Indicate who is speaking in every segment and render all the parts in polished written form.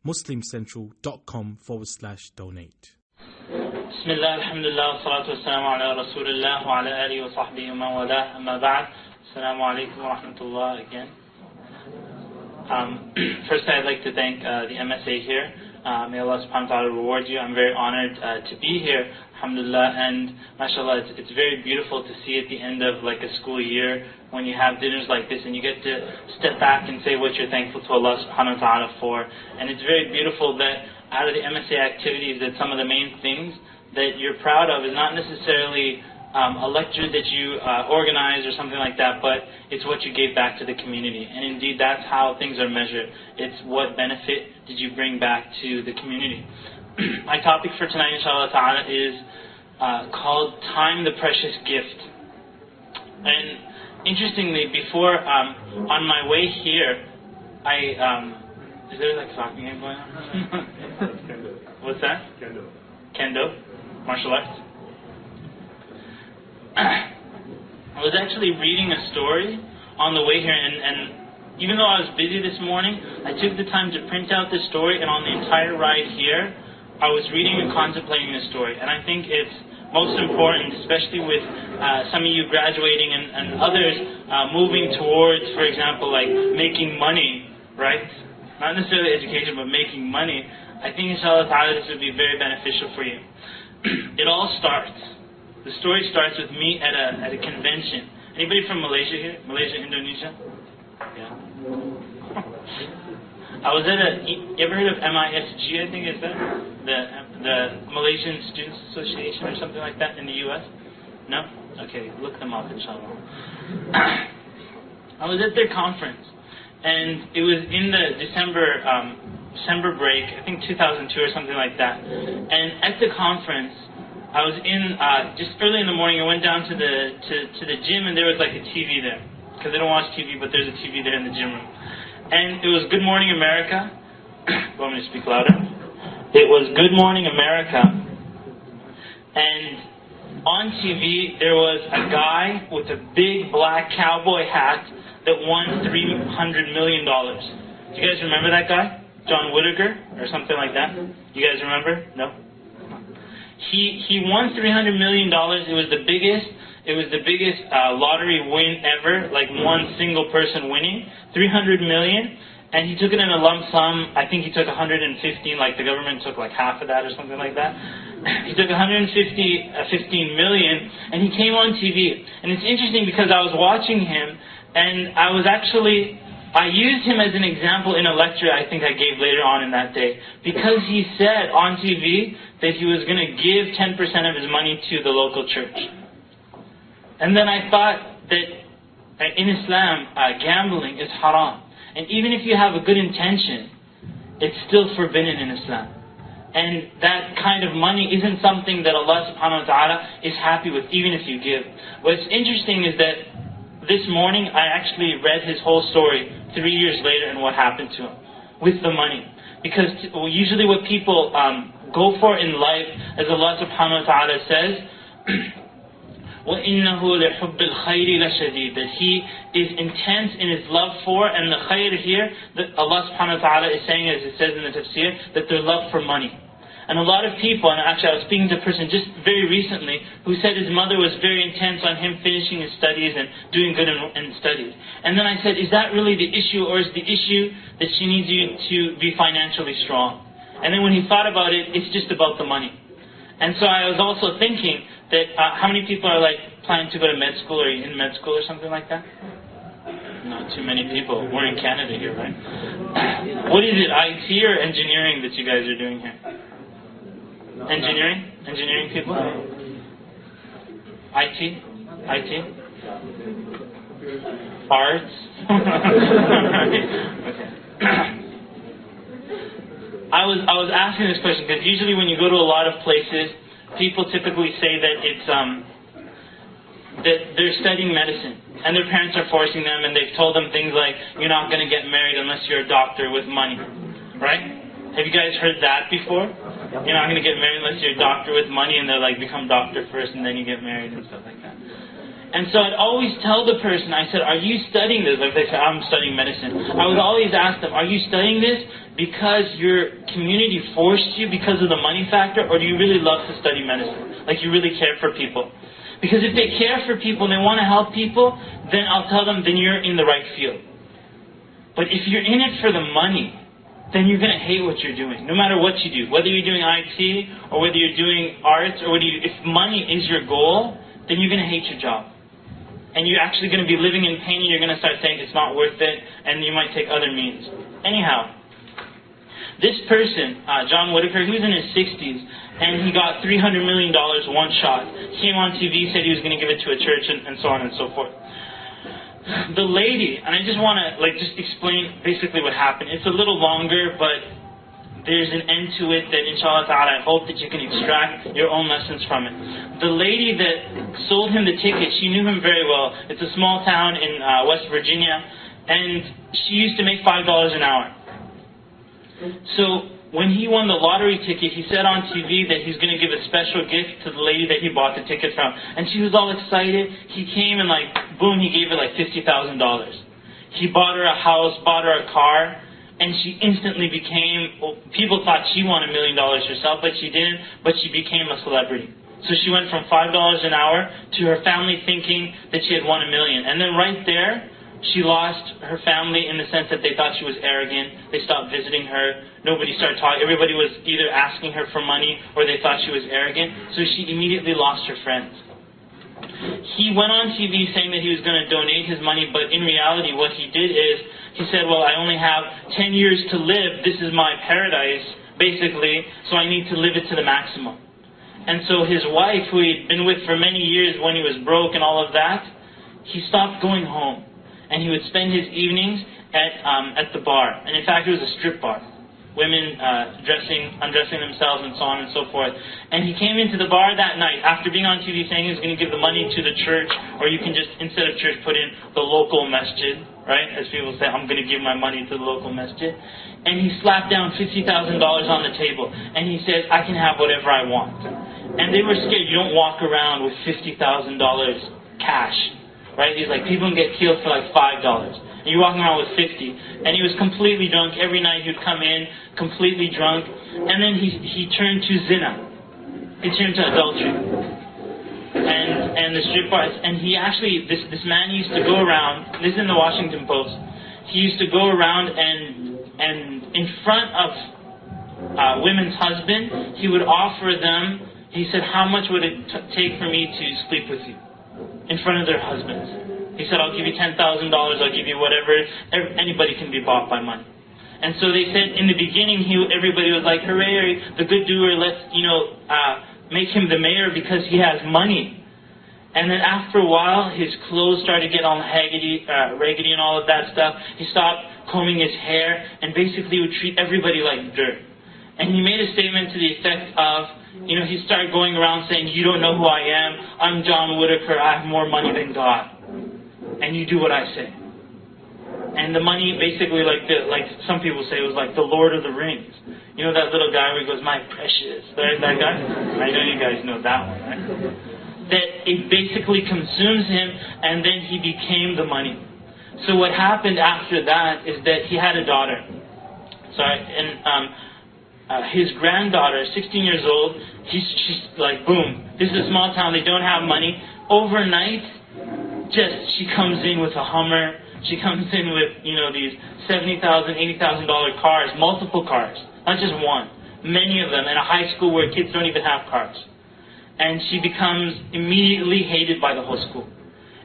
Speaker 1: muslimcentral.com/donate.
Speaker 2: Bismillah, alhamdulillah, wa salatu wa salamu ala rasulillah wa ala alihi wa sahbihi wa man wala, amma ba'd. Assalamu alaikum wa rahmatullah again. First, I'd like to thank the MSA here. May Allah subhanahu wa ta'ala reward you. I'm very honored to be here, alhamdulillah, and mashallah, it's very beautiful to see at the end of like a school year when you have dinners like this and you get to step back and say what you're thankful to Allah subhanahu wa ta'ala for. And it's very beautiful that out of the MSA activities, that some of the main things that you're proud of is not necessarily a lecture that you organize or something like that, but it's what you gave back to the community. And indeed, that's how things are measured. It's what benefit did you bring back to the community. My topic for tonight, inshallah ta'ala, is called Time the Precious Gift. And interestingly, before, on my way here, is there like soccer game going on? What's that? Kendo. Kendo? Martial arts? I was actually reading a story on the way here, and even though I was busy this morning, I took the time to print out the story, and on the entire ride here, I was reading and contemplating the story. And I think it's most important, especially with some of you graduating and others moving towards, for example, like making money, right? Not necessarily education, but making money. I think inshallah ta'ala this would be very beneficial for you. It all starts. The story starts with me at a convention. Anybody from Malaysia here? Malaysia, Indonesia? Yeah. I was at you ever heard of MISG, I think is that? The Malaysian Students Association or something like that in the US? No? Okay, look them up inshallah. I was at their conference, and it was in the December break, I think 2002 or something like that. And at the conference, I was in just early in the morning. I went down to the gym, and there was like a TV there, because I don't watch TV, but there's a TV there in the gym room. And it was Good Morning America. Want me to speak louder? It was Good Morning America, and on TV there was a guy with a big black cowboy hat that won $300 million. Do you guys remember that guy? John Whitaker or something like that? You guys remember? No? He won $300 million. It was the biggest lottery win ever, like one single person winning, $300 million, and he took it in a lump sum. I think he took 115, like the government took like half of that or something like that. He took 15 million, and he came on TV. And it's interesting because I was watching him, and I used him as an example in a lecture I think I gave later on in that day, because he said on TV that he was going to give 10% of his money to the local church. And then I thought that in Islam, gambling is haram. And even if you have a good intention, it's still forbidden in Islam. And that kind of money isn't something that Allah subhanahu wa ta'ala is happy with, even if you give. What's interesting is that this morning I actually read his whole story 3 years later and what happened to him with the money. Because usually what people go for in life, as Allah subhanahu wa ta'ala says, وَإِنَّهُ لِحُبِّ الْخَيْرِ لَشَدِيدٌ, that he is intense in his love for, and the khayr here, that Allah subhanahu wa ta'ala is saying, as it says in the tafsir, that their love for money. And a lot of people, and actually I was speaking to a person just very recently who said his mother was very intense on him finishing his studies and doing good in studies. And then I said, is that really the issue, or is the issue that she needs you to be financially strong? And then when he thought about it, it's just about the money. And so I was also thinking that how many people are like planning to go to med school or in med school or something like that? Not too many people. We're in Canada here, right? What is it, IT or engineering that you guys are doing here? Engineering? Engineering people? IT? Arts? Okay. I was asking this question because usually when you go to a lot of places, people typically say that it's that they're studying medicine and their parents are forcing them, and they've told them things like, you're not going to get married unless you're a doctor with money, right? Have you guys heard that before? You're not going to get married unless you're a doctor with money, and they're like, become doctor first and then you get married and stuff like that. And so I'd always tell the person, I said, are you studying this? Like they said, I'm studying medicine. I would always ask them, are you studying this because your community forced you because of the money factor, or do you really love to study medicine? Like you really care for people? Because if they care for people and they want to help people, then I'll tell them, then you're in the right field. But if you're in it for the money, then you're going to hate what you're doing, no matter what you do. Whether you're doing IT, or whether you're doing arts, or if money is your goal, then you're going to hate your job. And you're actually going to be living in pain, and you're going to start saying it's not worth it, and you might take other means. Anyhow, this person, John Whitaker, he was in his 60s, and he got $300 million one shot. Came on TV, said he was going to give it to a church, and so on and so forth. The lady, and I just want to just explain basically what happened. It's a little longer, but there's an end to it that inshallah ta'ala I hope that you can extract your own lessons from it. The lady that sold him the ticket, she knew him very well. It's a small town in West Virginia, and she used to make $5 an hour. So when he won the lottery ticket, he said on TV that he's going to give a special gift to the lady that he bought the ticket from. And she was all excited. He came and boom, he gave her $50,000. He bought her a house, bought her a car, and she instantly became, people thought she won $1 million herself, but she didn't, but she became a celebrity. So she went from $5 an hour to her family thinking that she had won $1 million. And then right there, she lost her family in the sense that they thought she was arrogant. They stopped visiting her. Nobody started talking. Everybody was either asking her for money or they thought she was arrogant. So she immediately lost her friends. He went on TV saying that he was going to donate his money, but in reality what he did is, he said, well, I only have 10 years to live. This is my paradise, basically, so I need to live it to the maximum. And so his wife, who he'd been with for many years when he was broke and all of that, he stopped going home. And he would spend his evenings at the bar. And in fact, it was a strip bar. Women undressing themselves and so on and so forth. And he came into the bar that night after being on TV saying he was going to give the money to the church, or you can just, instead of church, put in the local masjid, right? As people say, I'm going to give my money to the local masjid. And he slapped down $50,000 on the table. And he said, I can have whatever I want. And they were scared. You don't walk around with $50,000 cash. Right? He's like, people can get killed for $5. And you're walking around with 50. And he was completely drunk. Every night he would come in, completely drunk. And then he turned to zina. He turned to adultery. And the strip bars. And he actually, this man used to go around, this is in the Washington Post, he used to go around and in front of women's husband, he would offer them, he said, how much would it take for me to sleep with you? In front of their husbands. He said, I'll give you $10,000, I'll give you whatever. Anybody can be bought by money. And so they said in the beginning, everybody was like, hooray, the good doer, let's, make him the mayor because he has money. And then after a while, his clothes started to get all raggedy and all of that stuff. He stopped combing his hair and basically would treat everybody like dirt. And he made a statement to the effect of, he started going around saying, you don't know who I am. I'm John Whitaker. I have more money than God. And you do what I say. And the money basically, like some people say, it was like the Lord of the Rings. You know that little guy where he goes, my precious. That guy? I know you guys know that one, right? That it basically consumes him, and then he became the money. So what happened after that is that he had a daughter. His granddaughter, 16 years old, she's like, boom, this is a small town, they don't have money. Overnight, she comes in with a Hummer, she comes in with, these $70,000, $80,000 cars, multiple cars, not just one. Many of them, in a high school where kids don't even have cars. And she becomes immediately hated by the whole school.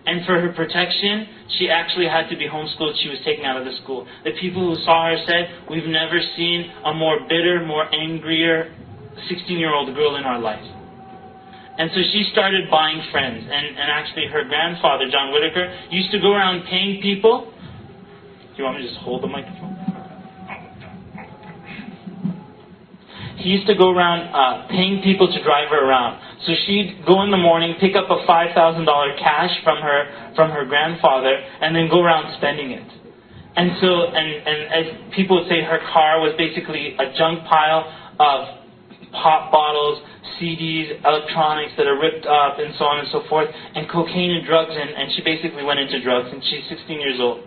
Speaker 2: And for her protection, she actually had to be homeschooled. She was taken out of the school. The people who saw her said, we've never seen a more bitter, more angrier 16-year-old girl in our life. And so she started buying friends. And actually her grandfather, John Whitaker, used to go around paying people. Do you want me to just hold the microphone? He used to go around paying people to drive her around. So she'd go in the morning, pick up a $5,000 cash from her grandfather, and then go around spending it. And so, and as people would say, her car was basically a junk pile of pop bottles, CDs, electronics that are ripped up, and so on and so forth, and cocaine and drugs, and she basically went into drugs, and she's 16 years old.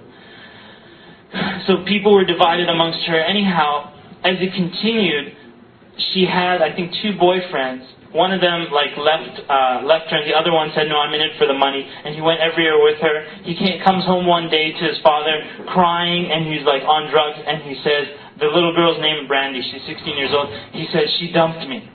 Speaker 2: So people were divided amongst her. Anyhow, as it continued, she had, I think, 2 boyfriends. One of them left her, and the other one said, "No, I'm in it for the money." And he went everywhere with her. He comes home one day to his father, crying, and he's on drugs. And he says, the little girl's name Brandy. She's 16 years old. He says, "She dumped me,"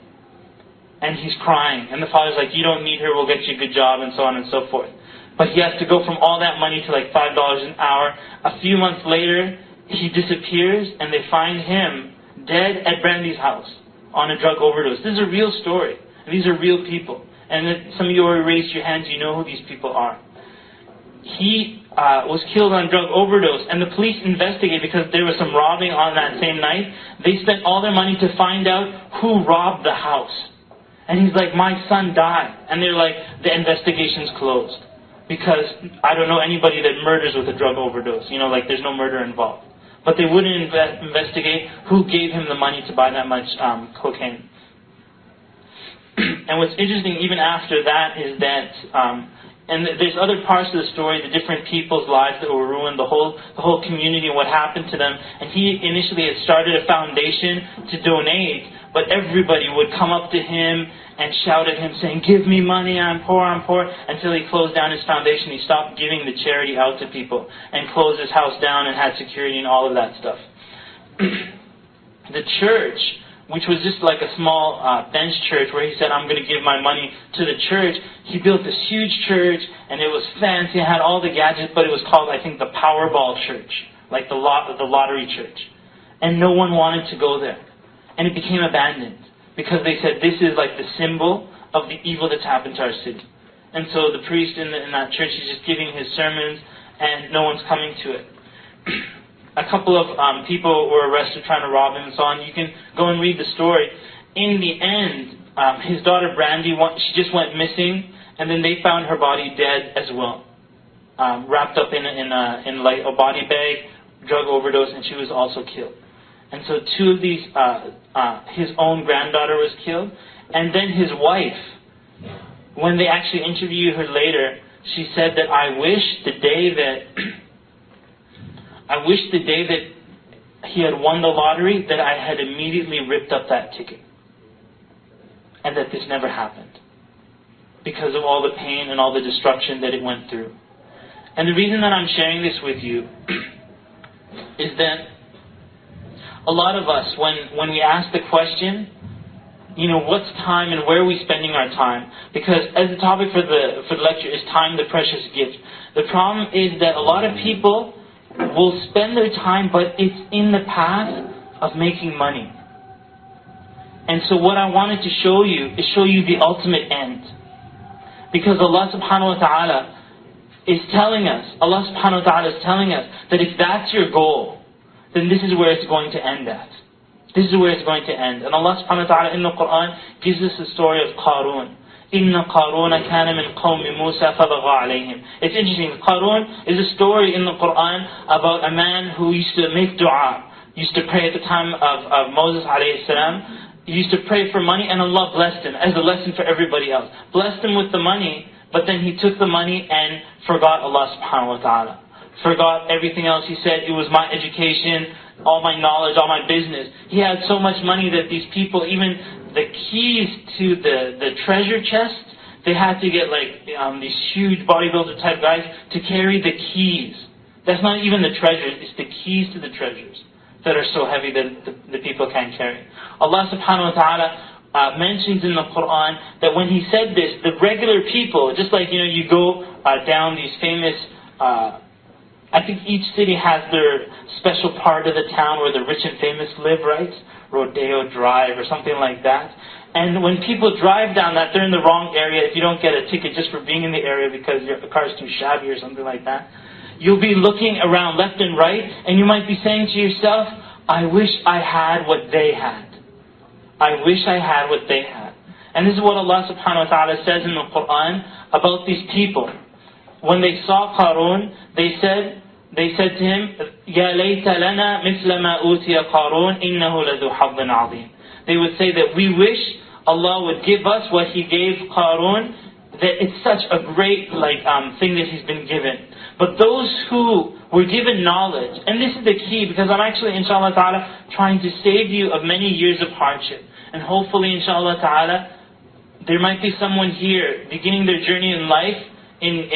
Speaker 2: and he's crying. And the father's like, "You don't need her. We'll get you a good job," and so on and so forth. But he has to go from all that money to $5 an hour. A few months later, he disappears, and they find him dead at Brandy's house on a drug overdose. This is a real story. These are real people. And if some of you already raised your hands, you know who these people are. He was killed on drug overdose, and the police investigated because there was some robbing on that same night. They spent all their money to find out who robbed the house. And he's like, "My son died." And they're like, "The investigation's closed. Because I don't know anybody that murders with a drug overdose. There's no murder involved." But they wouldn't investigate who gave him the money to buy that much cocaine. And what's interesting even after that is that, and there's other parts of the story, the different people's lives that were ruined, the whole community and what happened to them. And he initially had started a foundation to donate, but everybody would come up to him and shout at him saying, "Give me money, I'm poor," until he closed down his foundation. He stopped giving the charity out to people and closed his house down and had security and all of that stuff. The church, which was just like a small bench church where he said, "I'm going to give my money to the church," he built this huge church, and it was fancy, it had all the gadgets, but it was called, I think, the Powerball Church, like the lottery church. And no one wanted to go there. And it became abandoned, because they said, this is like the symbol of the evil that's happened to our city. And so the priest in that church is just giving his sermons, and no one's coming to it. A couple of people were arrested trying to rob him and so on. You can go and read the story. In the end, his daughter Brandy, she just went missing, and then they found her body dead as well, wrapped up in a body bag, drug overdose, and she was also killed. And so 2 of these, his own granddaughter was killed, and then his wife, when they actually interviewed her later, she said that I wish the day that he had won the lottery that I had immediately ripped up that ticket. And that this never happened. Because of all the pain and all the destruction that it went through. And the reason that I'm sharing this with you is that a lot of us, when we ask the question, what's time and where are we spending our time? Because as the topic for the lecture is time, the precious gift. The problem is that a lot of people will spend their time, but it's in the path of making money. And so what I wanted to show you is the ultimate end. Because Allah subhanahu wa ta'ala is telling us that if that's your goal, then this is where it's going to end at. This is where it's going to end. And Allah subhanahu wa ta'ala in the Quran gives us the story of Qarun. إِنَّ قَارُونَ كَانَ مِنْ قَوْمِ مُوسَى فَبَغَى عَلَيْهِمْ. It's interesting. Qarun is a story in the Quran about a man who used to make dua. Used to pray at the time of Moses alayhi salam. He used to pray for money, and Allah blessed him as a lesson for everybody else. Blessed him with the money, but then he took the money and forgot Allah subhanahu wa ta'ala. Forgot everything else. He said, it was my education, all my knowledge, all my business. He had so much money that these people, even the keys to the treasure chest, they had to get these huge bodybuilder type guys to carry the keys. That's not even the treasures, it's the keys to the treasures that are so heavy that the people can't carry. Allah subhanahu wa ta'ala mentions in the Quran that when He said this, the regular people, just like you go down these famous, I think each city has their special part of the town where the rich and famous live, right? Rodeo Drive or something like that. And when people drive down that, they're in the wrong area. If you don't get a ticket just for being in the area because your car is too shabby or something like that, you'll be looking around left and right, and you might be saying to yourself, I wish I had what they had. I wish I had what they had. And this is what Allah subhanahu wa ta'ala says in the Quran about these people. When they saw Qarun, they said to him, يَا لَيْتَ لَنَا مِثْلَ مَا أُوتِيَ قَارُونَ إِنَّهُ لَذُو حَظٍّ عَظِيمٍ. they would say that we wish Allah would give us what He gave Qarun, that it's such a great thing that he's been given. But those who were given knowledge, and this is the key, because I'm actually, inshallah ta'ala, trying to save you of many years of hardship. And hopefully, inshallah ta'ala, there might be someone here beginning their journey in life, in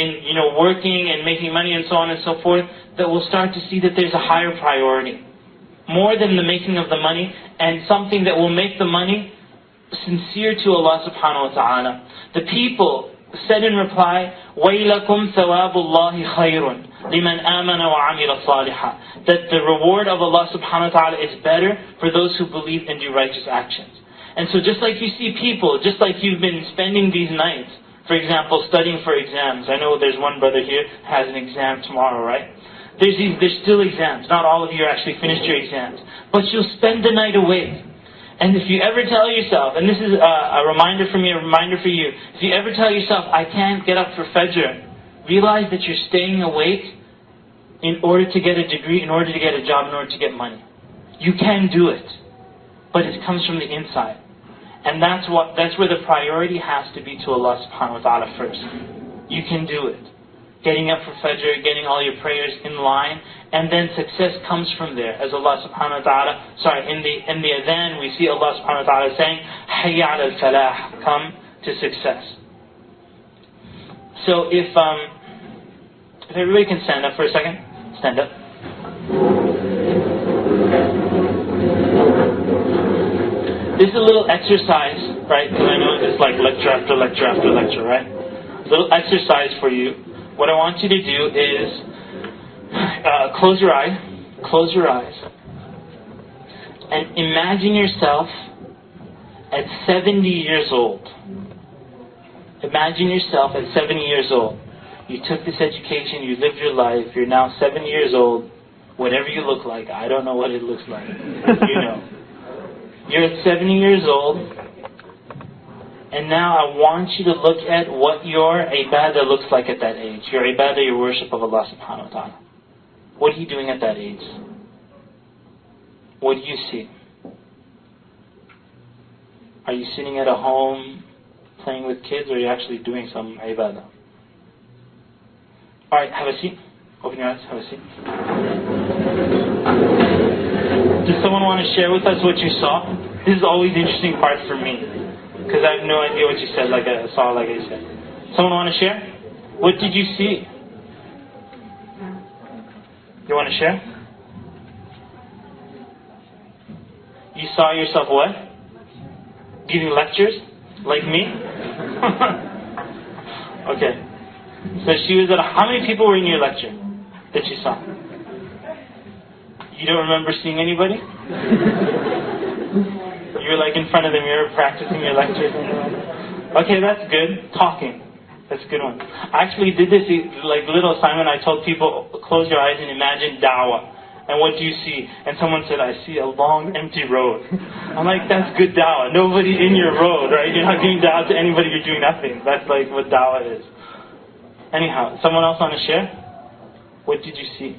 Speaker 2: working and making money and so on and so forth, that will start to see that there's a higher priority. More than the making of the money, and something that will make the money sincere to Allah subhanahu wa ta'ala. The people said in reply, وَيْلَكُمْ ثَوَابُ اللَّهِ خَيْرٌ لِمَنْ آمَنَ وَعَمِلَ صَالِحًا. That the reward of Allah subhanahu wa ta'ala is better for those who believe and do righteous actions. And so just like you see people, just like you've been spending these nights, for example, studying for exams. I know there's one brother here who has an exam tomorrow, right? There's still exams. Not all of you actually finished your exams. But you'll spend the night awake. And if you ever tell yourself, and this is a reminder for me, a reminder for you, if you ever tell yourself, I can't get up for Fajr, realize that you're staying awake in order to get a degree, in order to get a job, in order to get money. You can do it. But it comes from the inside. And that's where the priority has to be to Allah subhanahu wa ta'ala first. You can do it. Getting up for Fajr, getting all your prayers in line, and then success comes from there. As Allah subhanahu wa ta'ala, in the adhan we see Allah subhanahu wa ta'ala saying, Hayya ala al-falah, come to success. So if everybody can stand up for a second. Stand up. This is a little exercise, right? Because I know it's like lecture after lecture after lecture, right? A little exercise for you. What I want you to do is close your eyes, and imagine yourself at 70 years old. Imagine yourself at 70 years old. You took this education, you lived your life, you're now 70 years old. Whatever you look like, I don't know what it looks like. You know. You're at 70 years old, and now I want you to look at what your ibadah looks like at that age. Your ibadah, your worship of Allah subhanahu wa ta'ala. What are you doing at that age? What do you see? Are you sitting at a home playing with kids, or are you actually doing some ibadah? Alright, have a seat. Open your eyes, have a seat. Does someone want to share with us what you saw? This is always the interesting part for me, because I have no idea what you said, like I said. Someone want to share? What did you see? You want to share? You saw yourself what? Giving lectures? Like me? Okay. So she was at how many people were in your lecture that you saw? You don't remember seeing anybody? You were like in front of the mirror practicing your lectures. Okay, that's good. Talking. That's a good one. I actually did this like little assignment. I told people, close your eyes and imagine da'wah. And what do you see? And someone said, I see a long empty road. I'm like, that's good da'wah. Nobody's in your road, right? You're not giving da'wah to anybody. You're doing nothing. That's like what da'wah is. Anyhow, someone else want to share? What did you see?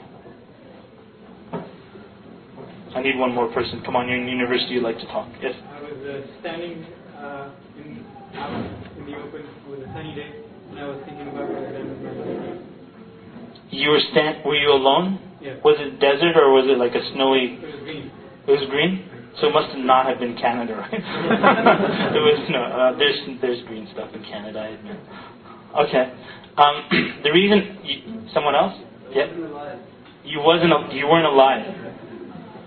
Speaker 2: I need one more person. Come on, you're in university, you like to talk. Yes?
Speaker 3: I was standing in the open with a sunny day, and I was thinking about what I've done with my life.
Speaker 2: Were you alone?
Speaker 3: Yeah.
Speaker 2: Was it desert, or was it like a snowy?
Speaker 3: It was green.
Speaker 2: It was green? So it must not have been Canada, right? It was no. There's green stuff in Canada, I admit. Okay. The reason someone else? Yeah. You weren't alive.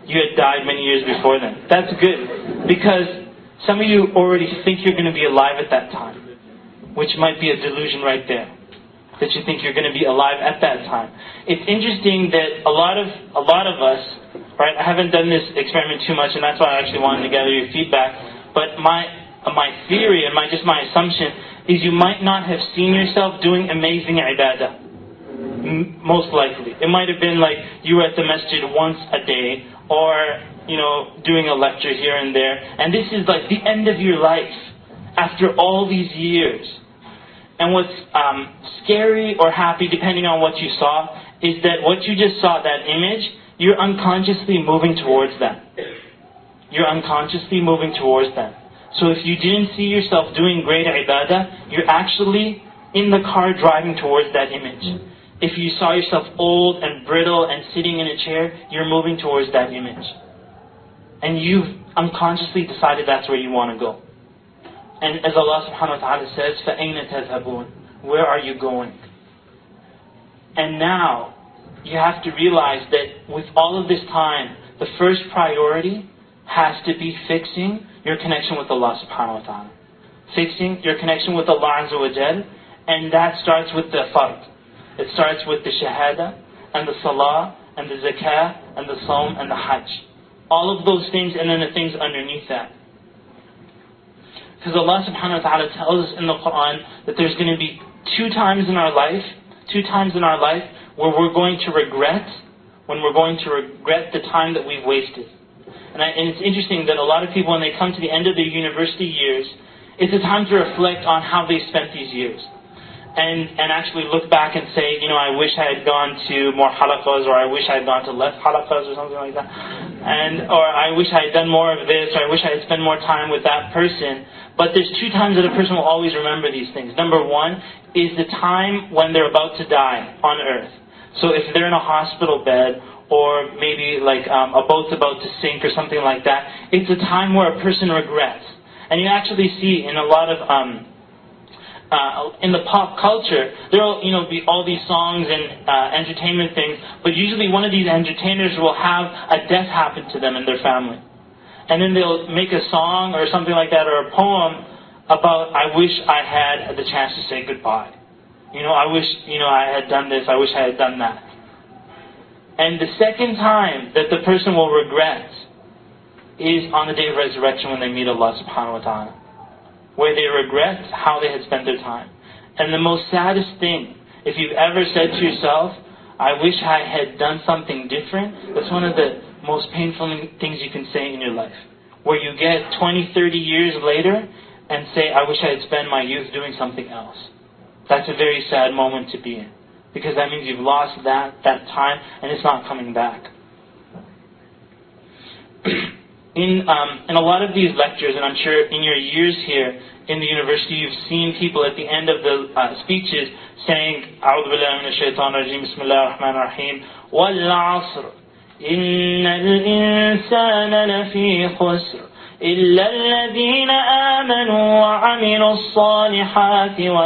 Speaker 2: You had died many years before then. That's good, because some of you already think you're going to be alive at that time, which might be a delusion right there, that you think you're going to be alive at that time. It's interesting that a lot of us, right? I haven't done this experiment too much, and that's why I actually wanted to gather your feedback. But my theory and my assumption is you might not have seen yourself doing amazing ibadah. Most likely, it might have been like you were at the masjid once a day, or doing a lecture here and there, and this is like the end of your life after all these years. And what's scary or happy, depending on what you saw, is that what you just saw, that image, you're unconsciously moving towards that. you're unconsciously moving towards them. So if you didn't see yourself doing great ibadah, you're actually in the car driving towards that image. If you saw yourself old and brittle and sitting in a chair, you're moving towards that image. And you've unconsciously decided that's where you want to go. And as Allah subhanahu wa ta'ala says, فَأَيْنَ تَذْهَبُونَ? Where are you going? And now, you have to realize that with all of this time, the first priority has to be fixing your connection with Allah subhanahu wa ta'ala. Fixing your connection with Allah azza wa jal, and that starts with the fard. It starts with the shahada, and the salah, and the zakah, and the sawm, and the hajj. All of those things, and then the things underneath that. Because Allah subhanahu wa ta'ala tells us in the Quran that there's going to be two times in our life where we're going to regret, the time that we've wasted. And it's interesting that a lot of people, when they come to the end of their university years, it's a time to reflect on how they spent these years. And actually look back and say, I wish I had gone to more halaqas, or I wish I had gone to less halaqas, or something like that. Or I wish I had done more of this, or I wish I had spent more time with that person. But there's two times that a person will always remember these things. Number one is the time when they're about to die on earth. So if they're in a hospital bed, or maybe like a boat's about to sink or something like that, it's a time where a person regrets. And you actually see in a lot of in the pop culture, there will be all these songs and entertainment things, but usually one of these entertainers will have a death happen to them and their family. And then they'll make a song or something like that, or a poem about, I wish I had the chance to say goodbye. I wish, I had done this, I wish I had done that. And the second time that the person will regret is on the day of resurrection when they meet Allah subhanahu wa ta'ala, where they regret how they had spent their time. And the most saddest thing, if you've ever said to yourself, I wish I had done something different, that's one of the most painful things you can say in your life. Where you get 20, 30 years later and say, I wish I had spent my youth doing something else. That's a very sad moment to be in. Because that means you've lost that time and it's not coming back. In a lot of these lectures, and I'm sure in your years here in the university, you've seen people at the end of the speeches saying, أعوذ بالله من الشيطان الرجيم بسم الله الرحمن الرحيم والعصر إن الإنسان لفي خسر إلا الذين آمنوا وعملوا الصالحات